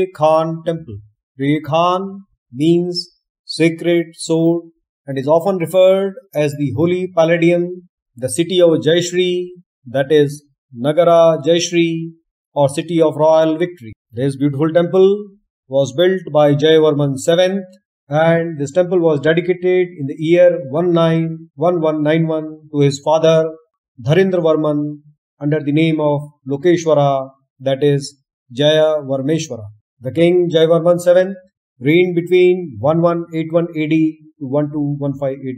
Preah Khan Temple. Preah Khan means sacred sword and is often referred as the Holy Palladium, the city of Jayashri, that is Nagara Jayashri, or city of royal victory. This beautiful temple was built by Jayavarman VII, and this temple was dedicated in the year 1191 to his father Dharendravarman under the name of Lokeshwara, that is Jayavarmeshwara. The King Jayavarman VII reigned between 1181 AD to 1215 AD.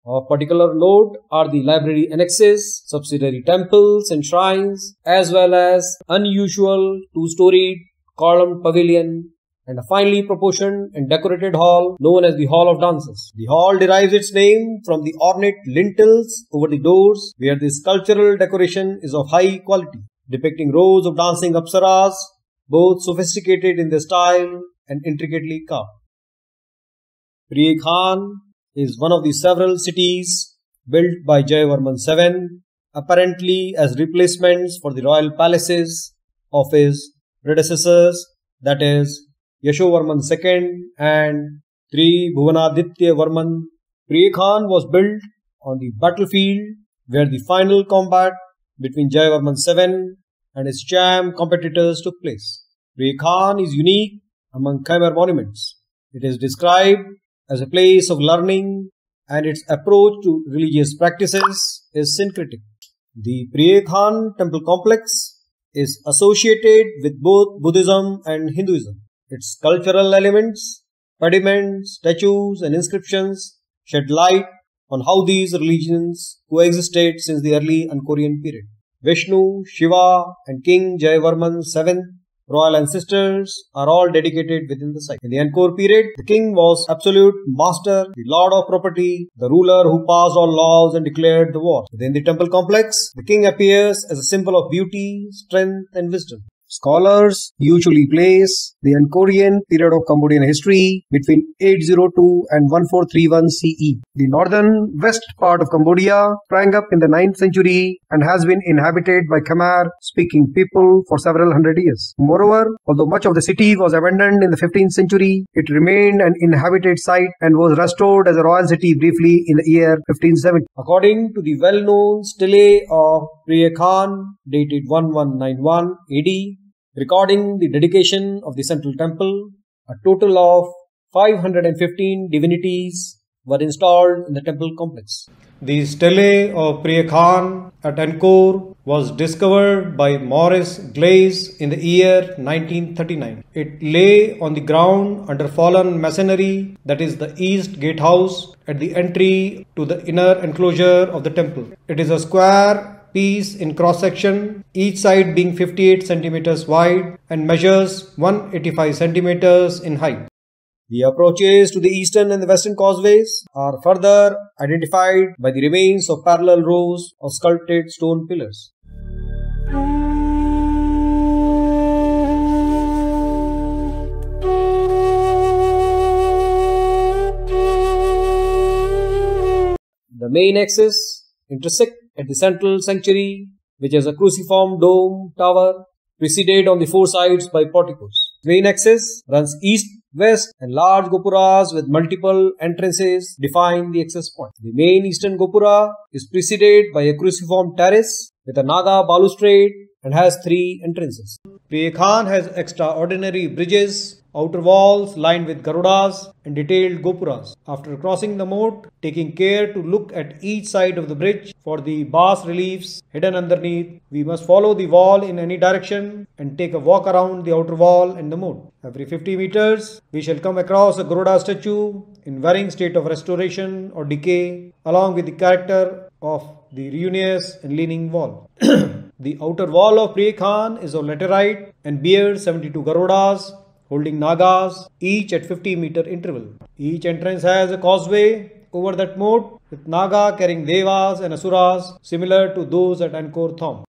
Of particular note are the library annexes, subsidiary temples and shrines, as well as unusual two-storied columned pavilion and a finely proportioned and decorated hall known as the Hall of Dances. The hall derives its name from the ornate lintels over the doors, where the sculptural decoration is of high quality, depicting rows of dancing apsaras, both sophisticated in their style and intricately carved. Preah Khan is one of the several cities built by Jayavarman VII, apparently as replacements for the royal palaces of his predecessors, that is Yashovarman II and Tribhuvanaditya Varman. Preah Khan was built on the battlefield where the final combat between Jayavarman VII and his sham competitors took place. Preah Khan is unique among Khmer monuments. It is described as a place of learning, and its approach to religious practices is syncretic. The Preah Khan temple complex is associated with both Buddhism and Hinduism. Its cultural elements, pediments, statues and inscriptions shed light on how these religions coexisted since the early Angkorian period. Vishnu, Shiva and King Jayavarman VII royal ancestors are all dedicated within the site. In the Angkor period, the king was absolute master, the lord of property, the ruler who passed all laws and declared the war. Within the temple complex, the king appears as a symbol of beauty, strength and wisdom. Scholars usually place the Angkorian period of Cambodian history between 802 and 1431 CE. The northern west part of Cambodia sprang up in the 9th century and has been inhabited by Khmer-speaking people for several hundred years. Moreover, although much of the city was abandoned in the 15th century, it remained an inhabited site and was restored as a royal city briefly in the year 1570. According to the well-known stele of Preah Khan, dated 1191 AD, recording the dedication of the central temple, a total of 515 divinities were installed in the temple complex. The stele of Preah Khan at Angkor was discovered by Maurice Glaise in the year 1939. It lay on the ground under fallen masonry, that is the east gatehouse at the entry to the inner enclosure of the temple. It is a square piece in cross section, each side being 58 centimeters wide and measures 185 centimeters in height. The approaches to the eastern and the western causeways are further identified by the remains of parallel rows of sculpted stone pillars. The main axis intersect at the central sanctuary, which has a cruciform dome tower preceded on the four sides by porticos. The main axis runs east-west and large gopuras with multiple entrances define the access point. The main eastern gopura is preceded by a cruciform terrace with a Naga balustrade and has 3 entrances. Preah Khan has extraordinary bridges, outer walls lined with garudas and detailed gopuras. After crossing the moat, taking care to look at each side of the bridge for the bas reliefs hidden underneath, we must follow the wall in any direction and take a walk around the outer wall and the moat. Every 50 meters, we shall come across a garuda statue in varying state of restoration or decay, along with the character of the ruinous and leaning wall. The outer wall of Preah Khan is of laterite and bears 72 garudas holding nagas, each at 50-meter interval. Each entrance has a causeway over that moat with naga carrying devas and asuras similar to those at Angkor Thom.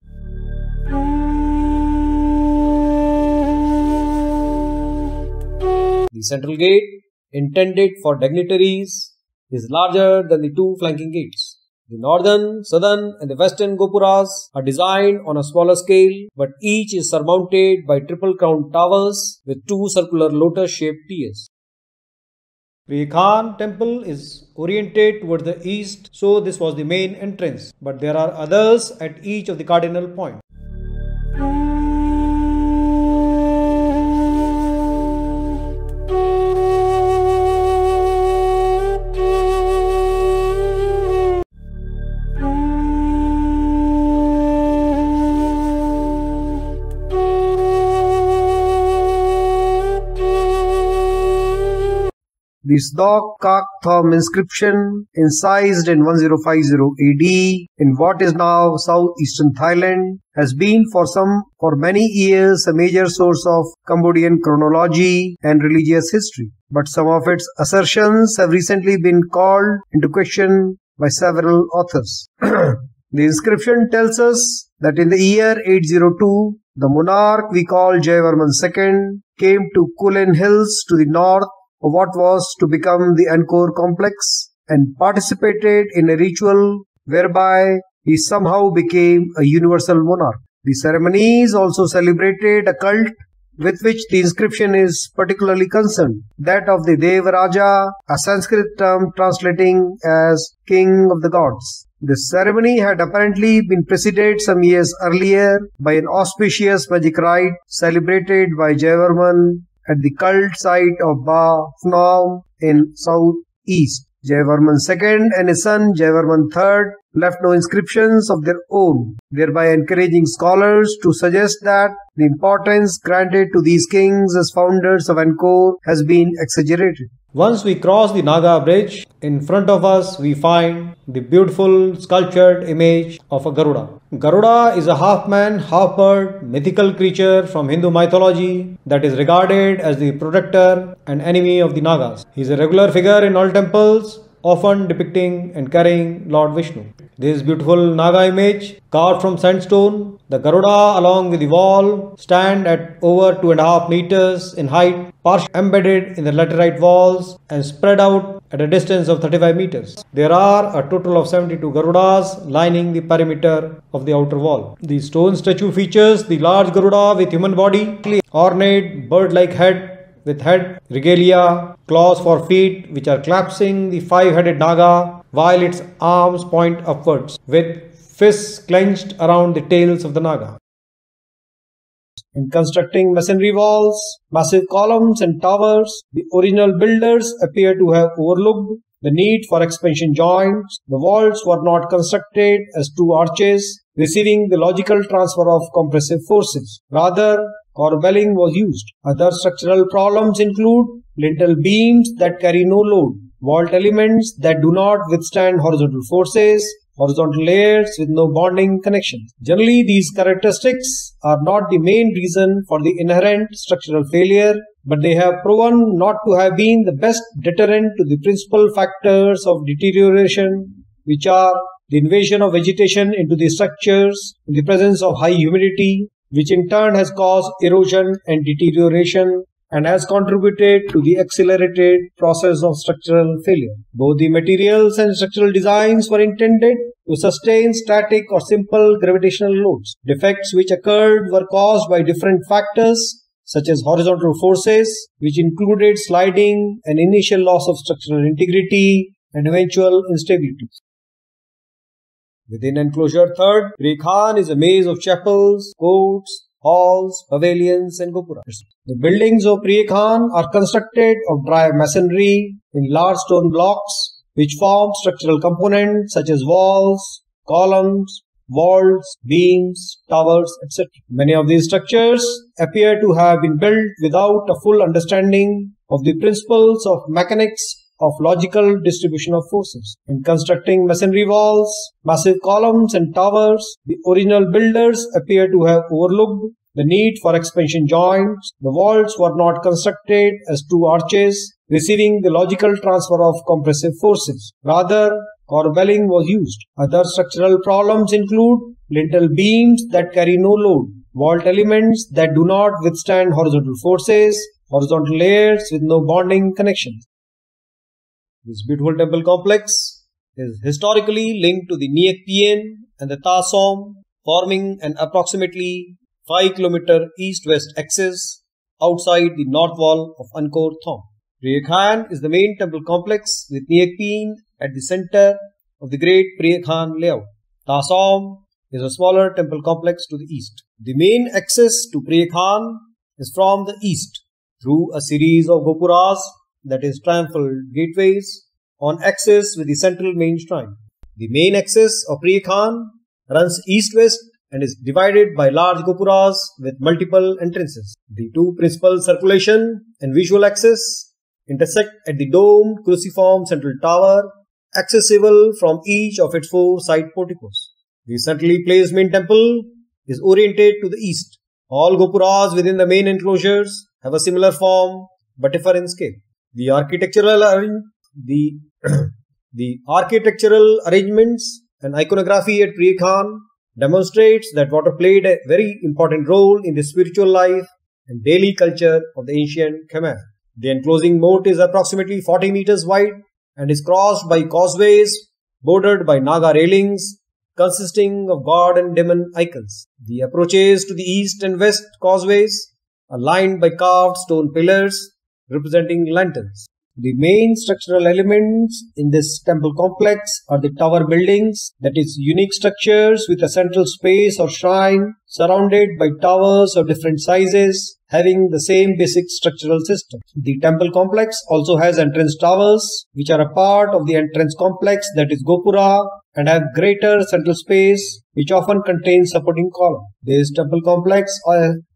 The central gate intended for dignitaries, is larger than the two flanking gates. The northern, southern and the western gopuras are designed on a smaller scale, but each is surmounted by triple crowned towers with two circular lotus-shaped tiers. Preah Khan temple is oriented towards the east, so this was the main entrance, but there are others at each of the cardinal points. This Ta Prohm inscription, incised in 1050 AD in what is now southeastern Thailand, has been for many years a major source of Cambodian chronology and religious history. But some of its assertions have recently been called into question by several authors. The inscription tells us that in the year 802, the monarch we call Jayavarman II came to Kulin Hills to the north of what was to become the Angkor complex and participated in a ritual whereby he somehow became a universal monarch. The ceremonies also celebrated a cult with which the inscription is particularly concerned, that of the Devaraja, a Sanskrit term translating as King of the Gods. This ceremony had apparently been preceded some years earlier by an auspicious magic rite celebrated by Jayavarman at the cult site of Ta Prohm in southeast. Jayavarman II and his son Jayavarman III left no inscriptions of their own, thereby encouraging scholars to suggest that the importance granted to these kings as founders of Angkor has been exaggerated. Once we cross the Naga bridge, in front of us we find the beautiful sculptured image of a Garuda. Garuda is a half-man, half-bird mythical creature from Hindu mythology that is regarded as the protector and enemy of the Nagas. He is a regular figure in all temples, often depicting and carrying Lord Vishnu. This beautiful Naga image, carved from sandstone, the Garuda along with the wall stand at over 2.5 meters in height, partially embedded in the laterite walls and spread out at a distance of 35 meters. There are a total of 72 Garudas lining the perimeter of the outer wall. The stone statue features the large Garuda with human body, ornate bird-like head with head, regalia, claws for feet which are clasping the five-headed Naga, while its arms point upwards, with fists clenched around the tails of the Naga. In constructing masonry walls, massive columns and towers, the original builders appear to have overlooked the need for expansion joints. The walls were not constructed as true arches, receiving the logical transfer of compressive forces. Rather, corbelling was used. Other structural problems include lintel beams that carry no load, vault elements that do not withstand horizontal forces, horizontal layers with no bonding connections. Generally, these characteristics are not the main reason for the inherent structural failure, but they have proven not to have been the best deterrent to the principal factors of deterioration, which are the invasion of vegetation into the structures in the presence of high humidity, which in turn has caused erosion and deterioration and has contributed to the accelerated process of structural failure. Both the materials and structural designs were intended to sustain static or simple gravitational loads. Defects which occurred were caused by different factors such as horizontal forces, which included sliding and initial loss of structural integrity and eventual instability. Within enclosure third, Preah Khan is a maze of chapels, courts, halls, pavilions and gopuras. The buildings of Preah Khan are constructed of dry masonry in large stone blocks which form structural components such as walls, columns, vaults, beams, towers, etc. Many of these structures appear to have been built without a full understanding of the principles of mechanics of logical distribution of forces. In constructing masonry walls, massive columns and towers, the original builders appear to have overlooked the need for expansion joints. The vaults were not constructed as true arches, receiving the logical transfer of compressive forces. Rather, corbelling was used. Other structural problems include lintel beams that carry no load, vault elements that do not withstand horizontal forces, horizontal layers with no bonding connections. This beautiful temple complex is historically linked to the Niek Pien and the Ta Prohm, forming an approximately 5 km east-west axis outside the north wall of Angkor Thom. Preah Khan is the main temple complex with Niek Pien at the center of the great Preah Khan layout. Ta Prohm is a smaller temple complex to the east. The main access to Preah Khan is from the east through a series of gopuras, that is triumphal gateways, on axis with the central main shrine. The main axis of Preah Khan runs east-west and is divided by large gopuras with multiple entrances. The two principal circulation and visual axes intersect at the domed cruciform central tower, accessible from each of its 4 side porticos. The centrally placed main temple is oriented to the east. All gopuras within the main enclosures have a similar form but differ in scale. The architectural arrangements and iconography at Preah Khan demonstrates that water played a very important role in the spiritual life and daily culture of the ancient Khmer. The enclosing moat is approximately 40 meters wide and is crossed by causeways bordered by Naga railings consisting of god and demon icons. The approaches to the east and west causeways are lined by carved stone pillars representing lanterns. The main structural elements in this temple complex are the tower buildings, that is, unique structures with a central space or shrine surrounded by towers of different sizes having the same basic structural system. The temple complex also has entrance towers which are a part of the entrance complex, that is Gopura, and have greater central space which often contains supporting columns. This temple complex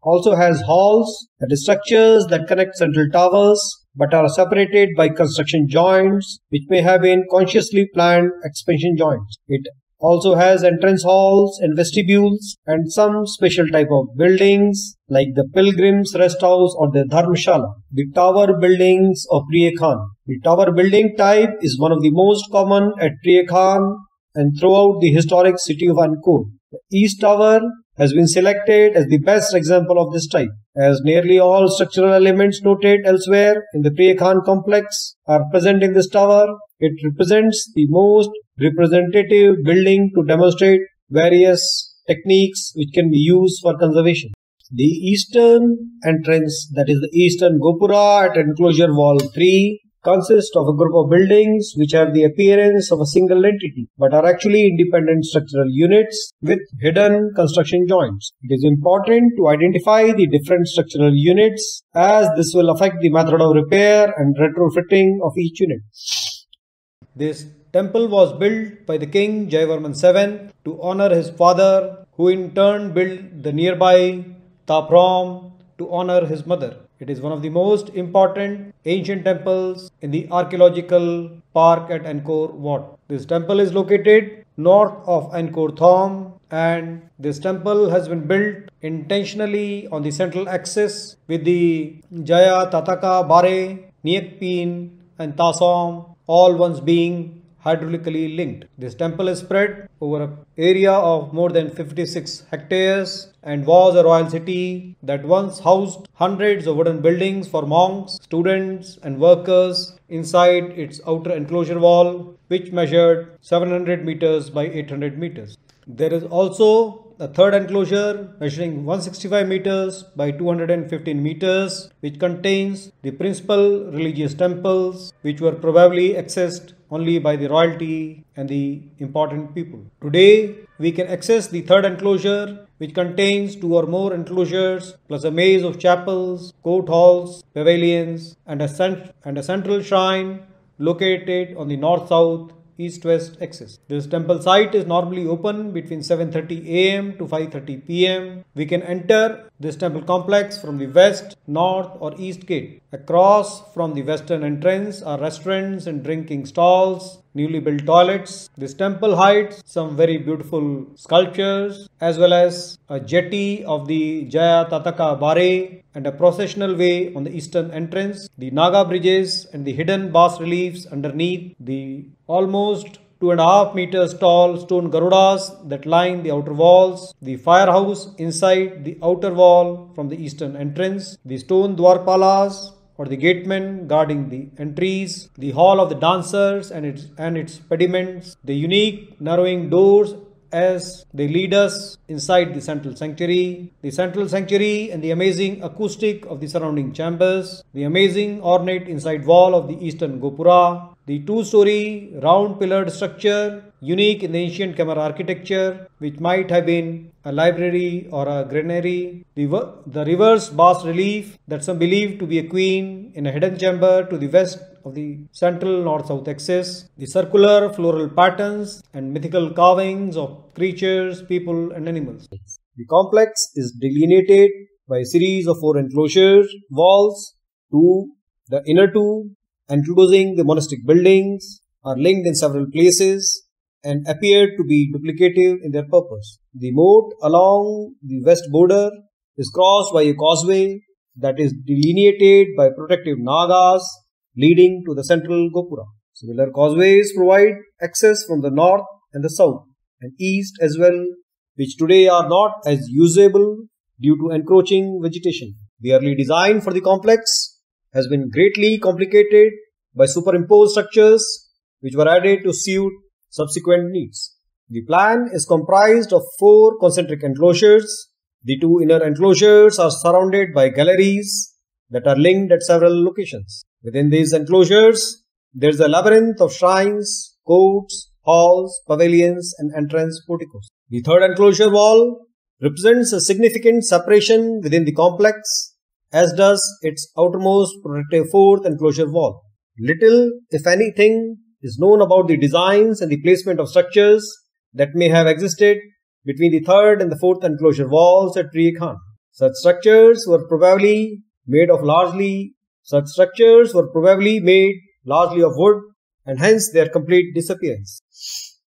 also has halls, that is structures that connect central towers but are separated by construction joints which may have been consciously planned expansion joints. It also has entrance halls and vestibules and some special type of buildings like the pilgrims rest house or the dharmshala. The tower buildings of Preah Khan. The tower building type is one of the most common at Preah Khan and throughout the historic city of Angkor. The east tower has been selected as the best example of this type, as nearly all structural elements noted elsewhere in the Preah Khan complex are present in this tower. It represents the most representative building to demonstrate various techniques which can be used for conservation. The eastern entrance, that is the eastern Gopura at enclosure wall 3, consists of a group of buildings which have the appearance of a single entity but are actually independent structural units with hidden construction joints. It is important to identify the different structural units as this will affect the method of repair and retrofitting of each unit. This temple was built by the King Jayavarman VII to honor his father, who in turn built the nearby Ta Prohm to honor his mother. It is one of the most important ancient temples in the archaeological park at Angkor Wat. This temple is located north of Angkor Thom, and this temple has been built intentionally on the central axis with the Jayatataka, baray, Niek Pien and Ta Prohm all once being hydraulically linked. This temple is spread over an area of more than 56 hectares and was a royal city that once housed hundreds of wooden buildings for monks, students and workers inside its outer enclosure wall, which measured 700 meters by 800 meters. There is also a third enclosure measuring 165 meters by 215 meters, which contains the principal religious temples which were probably accessed only by the royalty and the important people. Today, we can access the third enclosure, which contains 2 or more enclosures plus a maze of chapels, court halls, pavilions and a central shrine located on the north-south east-west axis. This temple site is normally open between 7:30 am to 5:30 pm. We can enter this temple complex from the west, north or east gate. Across from the western entrance are restaurants and drinking stalls, newly built toilets. This temple hides some very beautiful sculptures as well as a jetty of the Jayatataka baray and a processional way on the eastern entrance, the Naga bridges and the hidden bas reliefs underneath, the almost 2.5 meters tall stone garudas that line the outer walls, the firehouse inside the outer wall from the eastern entrance, the stone dwarpalas or the gatemen guarding the entries, the hall of the dancers and its pediments, the unique narrowing doors as they lead us inside the central sanctuary and the amazing acoustic of the surrounding chambers, the amazing ornate inside wall of the eastern Gopura, the two-story round pillared structure unique in the ancient Khmer architecture, which might have been a library or a granary, the reverse bas relief that some believe to be a queen in a hidden chamber to the west of the central north-south axis, the circular floral patterns and mythical carvings of creatures, people and animals. The complex is delineated by a series of 4 enclosure walls. The inner two, enclosing the monastic buildings, are linked in several places and appear to be duplicative in their purpose. The moat along the west border is crossed by a causeway that is delineated by protective nagas leading to the central Gopura. Similar causeways provide access from the north and the south and east as well, which today are not as usable due to encroaching vegetation. The early design for the complex has been greatly complicated by superimposed structures which were added to suit subsequent needs. The plan is comprised of 4 concentric enclosures. The 2 inner enclosures are surrounded by galleries that are linked at several locations. Within these enclosures, there is a labyrinth of shrines, courts, halls, pavilions and entrance porticos. The 3rd enclosure wall represents a significant separation within the complex, as does its outermost protective 4th enclosure wall. Little, if anything, is known about the designs and the placement of structures that may have existed between the 3rd and the 4th enclosure walls at Preah Khan. Such structures were probably made largely of wood, and hence their complete disappearance.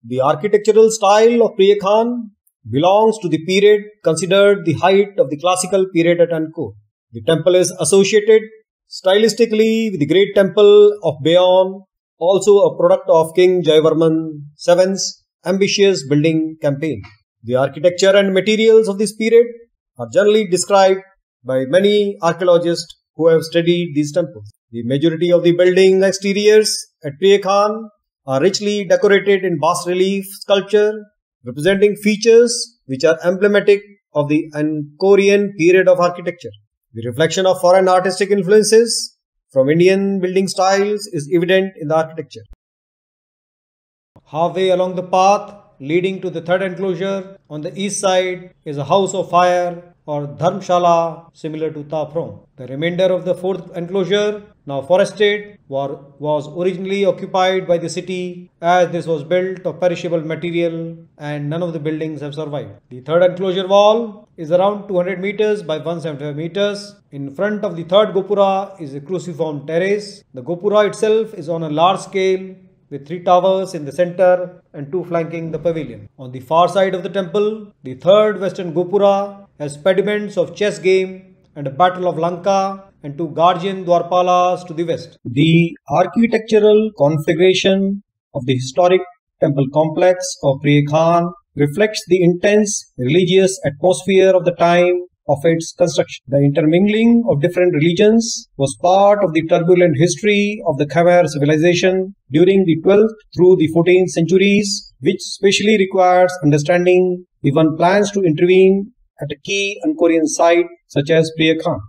The architectural style of Preah Khan belongs to the period considered the height of the classical period at Angkor. The temple is associated stylistically with the great temple of Bayon, also a product of King Jayavarman VII's ambitious building campaign. The architecture and materials of this period are generally described by many archaeologists who have studied these temples. The majority of the building exteriors at Preah Khan are richly decorated in bas-relief sculpture representing features which are emblematic of the Angkorian period of architecture. The reflection of foreign artistic influences from Indian building styles is evident in the architecture. Halfway along the path leading to the 3rd enclosure on the east side is a house of fire or dharmshala similar to Ta Prohm. The remainder of the 4th enclosure, now forested, was originally occupied by the city as this was built of perishable material and none of the buildings have survived. The 3rd enclosure wall is around 200 meters by 175 meters. In front of the 3rd Gopura is a cruciform terrace. The Gopura itself is on a large scale with 3 towers in the center and 2 flanking the pavilion. On the far side of the temple, the 3rd western Gopura has pediments of chess game and a battle of Lanka and 2 guardian Dwarpalas to the west. The architectural configuration of the historic temple complex of Preah Khan reflects the intense religious atmosphere of the time of its construction. The intermingling of different religions was part of the turbulent history of the Khmer civilization during the 12th through the 14th centuries, which specially requires understanding if one plans to intervene at a key Angkorian site such as Preah Khan.